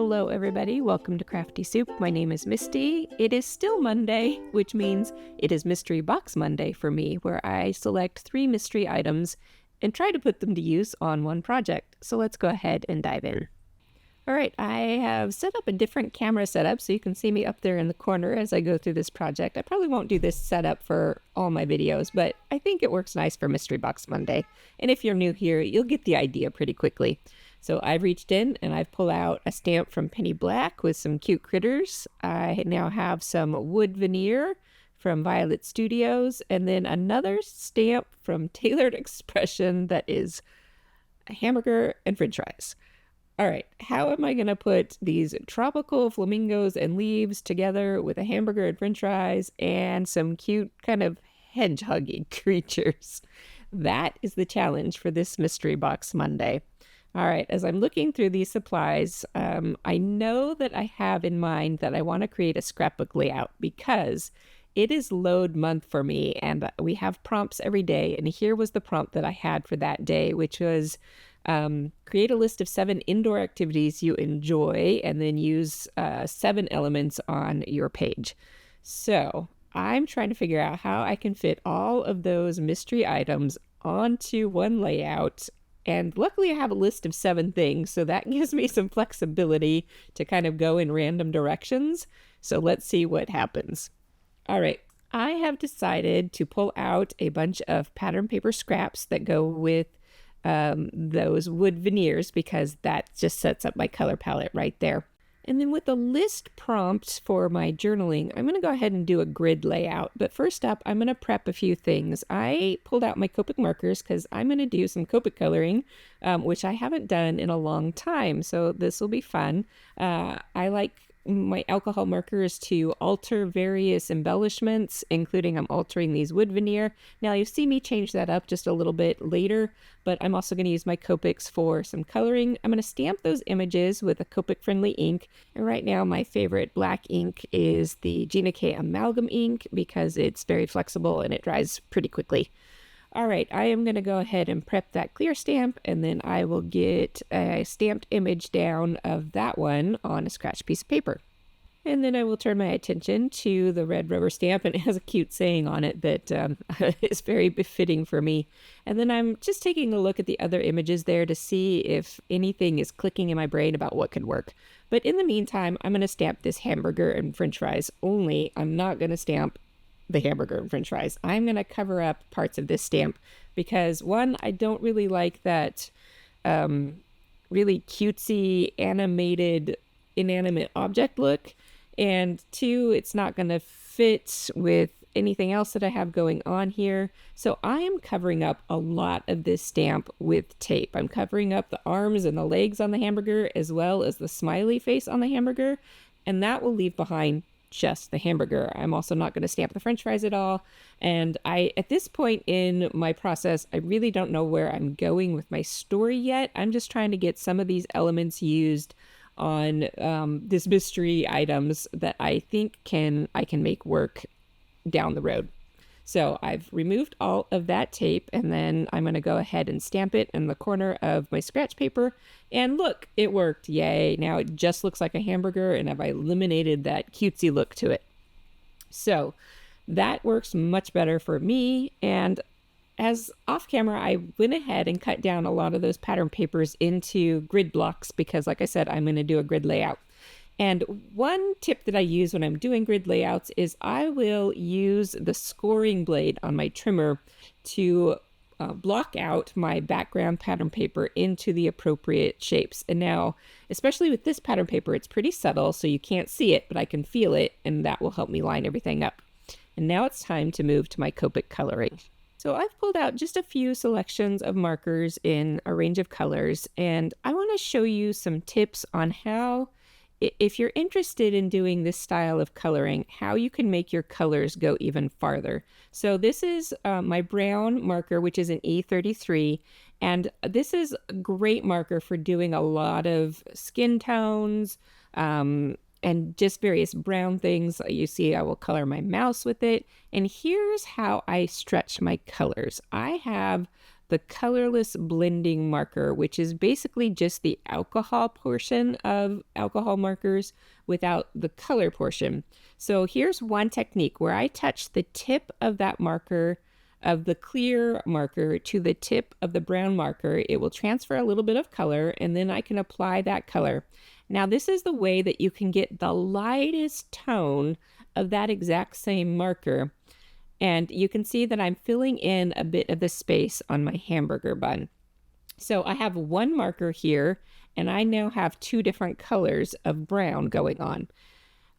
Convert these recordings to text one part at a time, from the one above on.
Hello, everybody. Welcome to Crafty Soup. My name is Misty. It is still Monday, which means it is Mystery Box Monday for me, where I select 3 mystery items and try to put them to use on one project. So let's go ahead and dive in. All right, I have set up a different camera setup so you can see me up there in the corner as I go through this project. I probably won't do this setup for all my videos, but I think it works nice for Mystery Box Monday. And if you're new here, you'll get the idea pretty quickly. So I've reached in and I've pulled out a stamp from Penny Black with some cute critters. I now have some wood veneer from Violet Studios, and then another stamp from Tailored Expression that is a hamburger and french fries. All right, how am I going to put these tropical flamingos and leaves together with a hamburger and french fries and some cute kind of hedgehoggy creatures? That is the challenge for this Mystery Box Monday. All right, as I'm looking through these supplies, I know that I have in mind that I want to create a scrapbook layout because it is load month for me and we have prompts every day. And here was the prompt that I had for that day, which was create a list of 7 indoor activities you enjoy and then use 7 elements on your page. So I'm trying to figure out how I can fit all of those mystery items onto one layout. And luckily I have a list of 7 things, so that gives me some flexibility to kind of go in random directions. So let's see what happens. All right, I have decided to pull out a bunch of pattern paper scraps that go with those wood veneers because that just sets up my color palette right there. And then with the list prompt for my journaling, I'm going to go ahead and do a grid layout. But first up, I'm going to prep a few things. I pulled out my Copic markers because I'm going to do some Copic coloring, which I haven't done in a long time. So this will be fun. I like my alcohol markers to alter various embellishments, including I'm altering these wood veneer. Now you see me change that up just a little bit later, but I'm also going to use my Copics for some coloring. I'm going to stamp those images with a Copic friendly ink. And right now my favorite black ink is the Gina K Amalgam ink because it's very flexible and it dries pretty quickly. All right, I am going to go ahead and prep that clear stamp, and then I will get a stamped image down of that one on a scratch piece of paper. And then I will turn my attention to the red rubber stamp, and it has a cute saying on it that is very befitting for me. And then I'm just taking a look at the other images there to see if anything is clicking in my brain about what could work. But in the meantime, I'm going to stamp this hamburger and french fries only. I'm not going to stamp the hamburger and french fries. I'm going to cover up parts of this stamp because 1, I don't really like that really cutesy animated inanimate object look, and 2, it's not going to fit with anything else that I have going on here. So I am covering up a lot of this stamp with tape. I'm covering up the arms and the legs on the hamburger as well as the smiley face on the hamburger, and that will leave behind just the hamburger. I'm also not going to stamp the french fries at all. And at this point in my process, I really don't know where I'm going with my story yet. I'm just trying to get some of these elements used on this mystery items that I think I can make work down the road. So I've removed all of that tape, and then I'm going to go ahead and stamp it in the corner of my scratch paper. And look, it worked. Yay. Now it just looks like a hamburger, and I've eliminated that cutesy look to it. So that works much better for me. And as off camera, I went ahead and cut down a lot of those pattern papers into grid blocks because, like I said, I'm going to do a grid layout. And one tip that I use when I'm doing grid layouts is I will use the scoring blade on my trimmer to block out my background pattern paper into the appropriate shapes. And now, especially with this pattern paper, it's pretty subtle, so you can't see it, but I can feel it, and that will help me line everything up. And now it's time to move to my Copic coloring. So I've pulled out just a few selections of markers in a range of colors, and I want to show you some tips on how, if you're interested in doing this style of coloring, how you can make your colors go even farther. So this is my brown marker, which is an E33, and this is a great marker for doing a lot of skin tones and just various brown things. You see, I will color my mouse with it. And here's how I stretch my colors. I have the colorless blending marker, which is basically just the alcohol portion of alcohol markers without the color portion. So here's one technique where I touch the tip of that marker, of the clear marker, to the tip of the brown marker. It will transfer a little bit of color, and then I can apply that color. Now, this is the way that you can get the lightest tone of that exact same marker. And you can see that I'm filling in a bit of the space on my hamburger bun. So I have one marker here, and I now have two different colors of brown going on.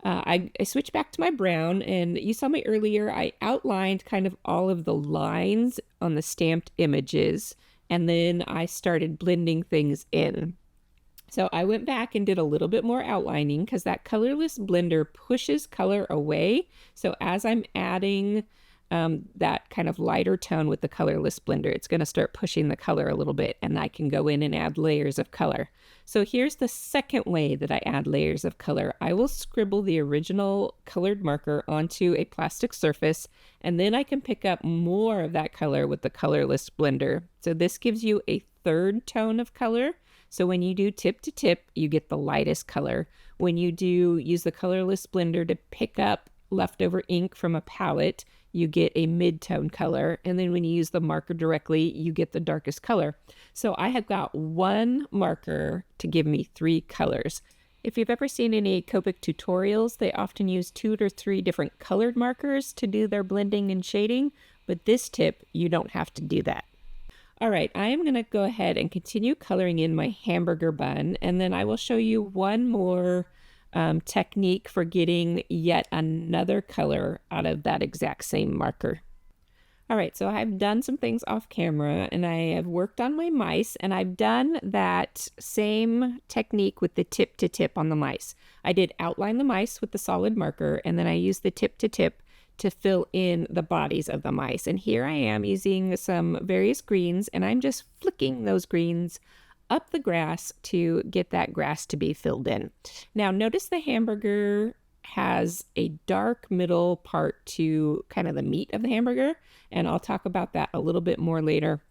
I switched back to my brown, and you saw me earlier, I outlined kind of all of the lines on the stamped images, and then I started blending things in. So I went back and did a little bit more outlining because that colorless blender pushes color away. So as I'm adding that kind of lighter tone with the colorless blender, it's going to start pushing the color a little bit, and I can go in and add layers of color. So here's the second way that I add layers of color. I will scribble the original colored marker onto a plastic surface, and then I can pick up more of that color with the colorless blender. So this gives you a third tone of color. So when you do tip to tip, you get the lightest color. When you do use the colorless blender to pick up leftover ink from a palette, you get a mid-tone color. And then when you use the marker directly, you get the darkest color. So I have got one marker to give me three colors. If you've ever seen any Copic tutorials, they often use 2 to 3 different colored markers to do their blending and shading, but this tip, you don't have to do that. All right, I am going to go ahead and continue coloring in my hamburger bun, and then I will show you one more technique for getting yet another color out of that exact same marker. All right, so I've done some things off camera, and I have worked on my mice, and I've done that same technique with the tip to tip on the mice. I did outline the mice with the solid marker, and then I used the tip to tip to fill in the bodies of the mice. And here I am using some various greens, and I'm just flicking those greens up the grass to get that grass to be filled in. Now notice the hamburger has a dark middle part to kind of the meat of the hamburger, and I'll talk about that a little bit more later.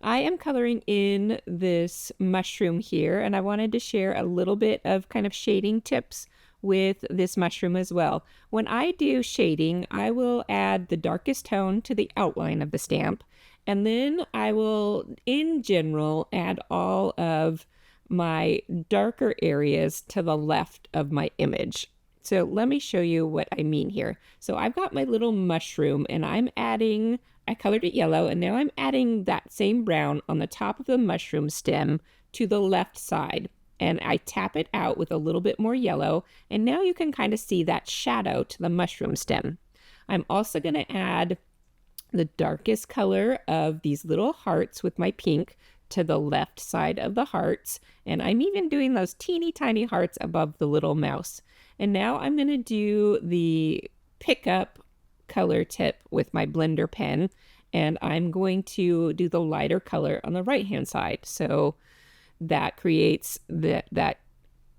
I am coloring in this mushroom here, and I wanted to share a little bit of kind of shading tips with this mushroom as well. When I do shading, I will add the darkest tone to the outline of the stamp, and then I will, in general, add all of my darker areas to the left of my image. So let me show you what I mean here. So I've got my little mushroom, and I colored it yellow, and now I'm adding that same brown on the top of the mushroom stem to the left side. And I tap it out with a little bit more yellow, and now you can kind of see that shadow to the mushroom stem. I'm also going to add the darkest color of these little hearts with my pink to the left side of the hearts, and I'm even doing those teeny tiny hearts above the little mouse. And now I'm going to do the pickup color tip with my blender pen, and I'm going to do the lighter color on the right hand side. So that creates that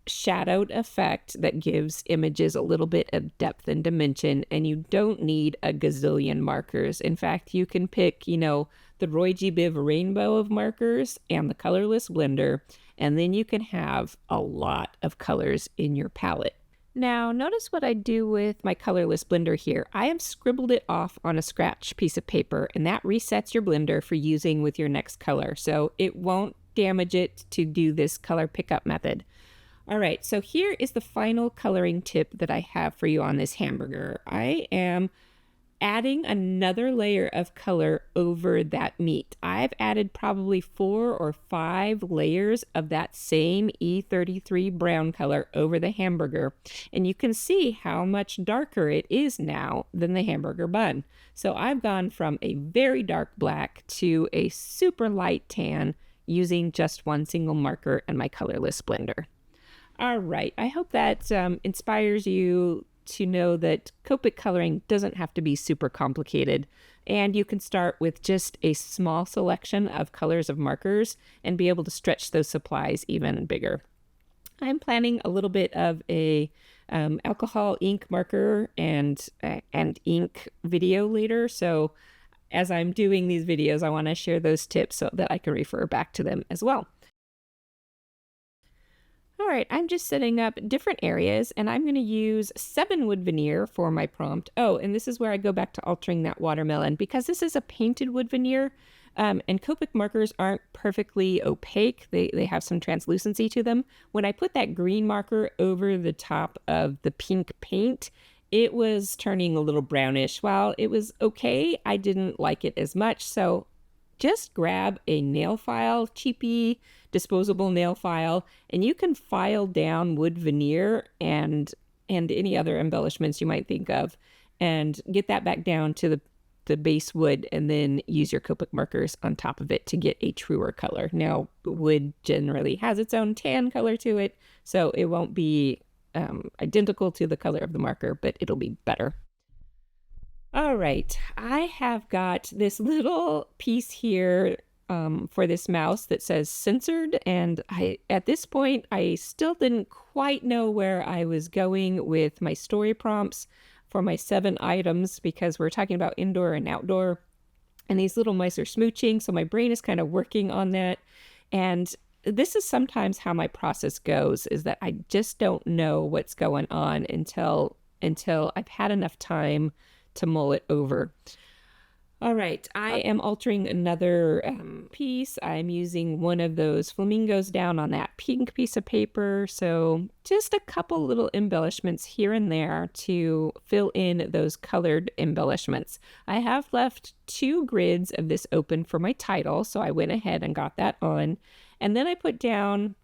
shadowed effect that gives images a little bit of depth and dimension, and you don't need a gazillion markers. In fact, you can pick, the Roy G. Biv rainbow of markers and the colorless blender, and then you can have a lot of colors in your palette. Now, notice what I do with my colorless blender here. I have scribbled it off on a scratch piece of paper, and that resets your blender for using with your next color. So it won't damage it to do this color pickup method. All right, so here is the final coloring tip that I have for you on this hamburger. I am adding another layer of color over that meat. I've added probably 4 or 5 layers of that same E33 brown color over the hamburger, and you can see how much darker it is now than the hamburger bun. So I've gone from a very dark black to a super light tan using just one single marker and my colorless blender. All right, I hope that inspires you to know that Copic coloring doesn't have to be super complicated, and you can start with just a small selection of colors of markers and be able to stretch those supplies even bigger. I'm planning a little bit of a alcohol ink marker and ink video later, so as I'm doing these videos, I want to share those tips so that I can refer back to them as well. All right, I'm just setting up different areas, and I'm going to use 7 wood veneer for my prompt. Oh, and this is where I go back to altering that watermelon. Because this is a painted wood veneer, and Copic markers aren't perfectly opaque. They have some translucency to them. When I put that green marker over the top of the pink paint, it was turning a little brownish. While it was okay, I didn't like it as much, so just grab a nail file, cheapy disposable nail file, and you can file down wood veneer and any other embellishments you might think of, and get that back down to the base wood, and then use your Copic markers on top of it to get a truer color. Now, wood generally has its own tan color to it, so it won't be identical to the color of the marker, but it'll be better. All right, I have got this little piece here for this mouse that says censored, and at this point I still didn't quite know where I was going with my story prompts for my 7 items, because we're talking about indoor and outdoor, and these little mice are smooching, so my brain is kind of working on that. And this is sometimes how my process goes, is that I just don't know what's going on until I've had enough time to mull it over. All right, I am altering another piece. I'm using one of those flamingos down on that pink piece of paper. So just a couple little embellishments here and there to fill in those colored embellishments. I have left 2 grids of this open for my title, so I went ahead and got that on. And then I put down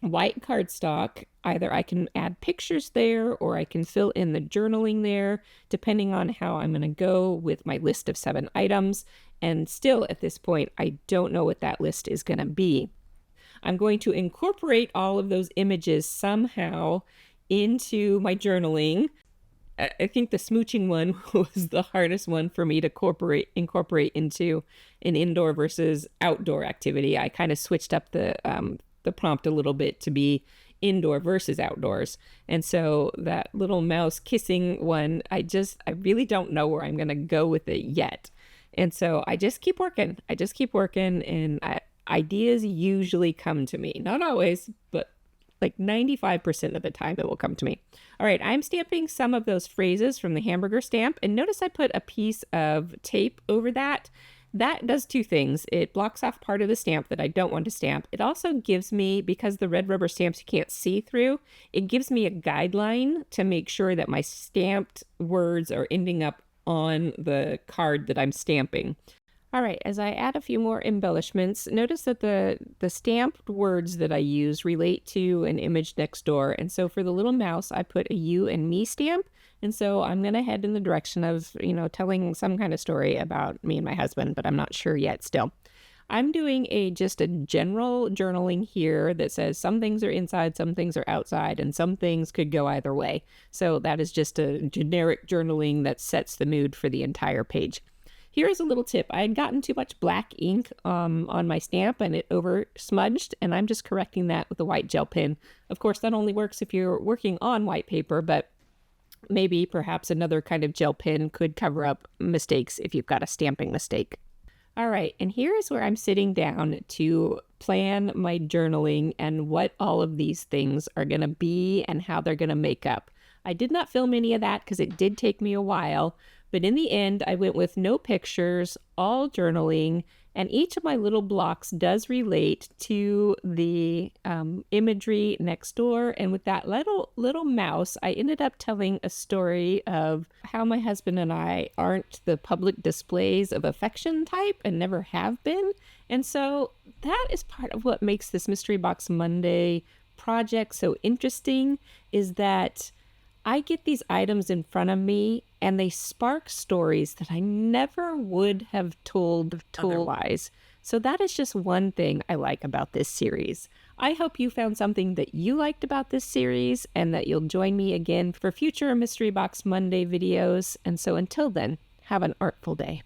white cardstock. Either I can add pictures there, or I can fill in the journaling there, depending on how I'm going to go with my list of 7 items. And still at this point, I don't know what that list is going to be. I'm going to incorporate all of those images somehow into my journaling. I think the smooching one was the hardest one for me to incorporate into an indoor versus outdoor activity. I kind of switched up the prompt a little bit to be indoor versus outdoors. And so that little mouse kissing one, I really don't know where I'm going to go with it yet. And so I just keep working. And ideas usually come to me. Not always, but like 95% of the time it will come to me. All right, I'm stamping some of those phrases from the hamburger stamp, and notice I put a piece of tape over that. That does 2 things. It blocks off part of the stamp that I don't want to stamp. It also gives me, because the red rubber stamps you can't see through, it gives me a guideline to make sure that my stamped words are ending up on the card that I'm stamping. All right, as I add a few more embellishments, notice that the stamped words that I use relate to an image next door. And so for the little mouse, I put a you and me stamp. And so I'm going to head in the direction of, telling some kind of story about me and my husband, but I'm not sure yet still. I'm doing just a general journaling here that says some things are inside, some things are outside, and some things could go either way. So that is just a generic journaling that sets the mood for the entire page. Here is a little tip. I had gotten too much black ink on my stamp, and it over smudged, and I'm just correcting that with a white gel pen. Of course, that only works if you're working on white paper, but maybe perhaps another kind of gel pen could cover up mistakes if you've got a stamping mistake. All right, and here is where I'm sitting down to plan my journaling and what all of these things are going to be and how they're going to make up. I did not film any of that because it did take me a while, but in the end, I went with no pictures, all journaling, and each of my little blocks does relate to the imagery next door. And with that little mouse, I ended up telling a story of how my husband and I aren't the public displays of affection type and never have been. And so that is part of what makes this Mystery Box Monday project so interesting, is that I get these items in front of me and they spark stories that I never would have told otherwise. So that is just one thing I like about this series. I hope you found something that you liked about this series and that you'll join me again for future Mystery Box Monday videos. And so until then, have an artful day.